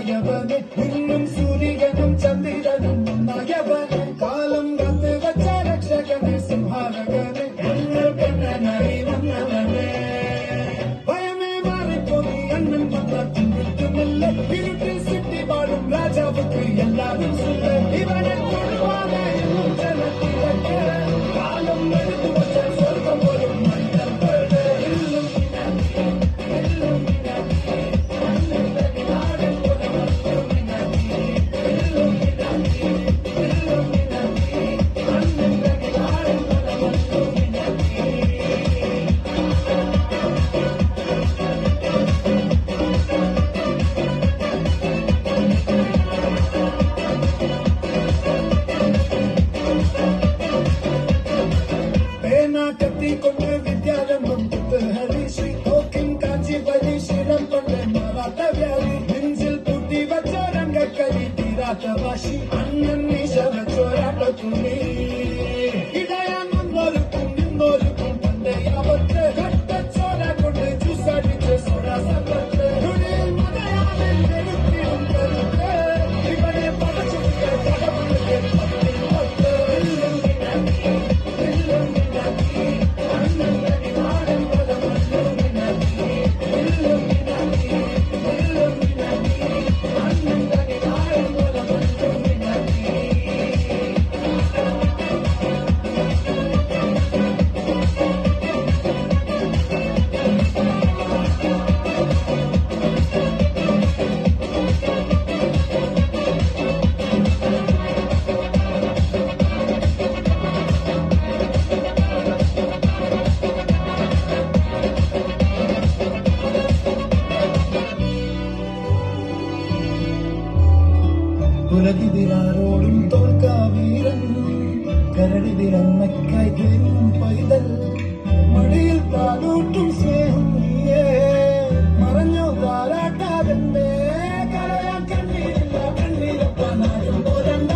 ஆயவனே இன்னும் சூரியனும் சந்திரனும் ஒன்னாயவனே காலம் காத்து வச்ச ரட்சகனே சிம்ஹாரகனே கண்ணனை வந்தவனே பயமே மாறிப்போது அண்ணன் வந்த துன்புமில்லை இருட்டில் சிட்டி வாழும் ராஜாவுக்கு எல்லாரும் சொல்ல இவனை தொழுவாக இன்னும் ஜனத்திலக்க காலம் எடுத்து வச்ச சொர்க்கம் போலும் கத்தி கொண்டு வித்யாரம்பம் ஹரி ஸ்ரீ கோக்கின் காஞ்சி பதி ஸ்ரீரம் கொண்ட மராத்த வியாதி நெஞ்சில் பூட்டி வச்ச ரங்க கலி தீராத்த வாசி அண்ணன் நீசவ சோராட்ட துணி இடையான் முன்னோருக்கும் நின்னோருக்கும் தந்தை அவற்று கட்ட சோரா கொண்டு ஜூசாடிச்ச சோடா சப்பற்று நுழியில் மதையாவில் நெருப்பிடும் கருத்து இவனை படச்சுக்க கடவுளுக்கு பத்தில் பத்து ഉലകിതിരാരോടും തോൽക്കാ വീരൻ കരടിതിരമ്മയ്ക്കായി തേനും പൈതൽ മടിയിൽ പാലൂട്ടും സ്നേഹം നീയേ മറഞ്ഞോ താരാട്ടാതെന്റെ കരയാൻ കണ്ണീരില്ല കണ്ണീരപ്പനാരും പോരണ്ട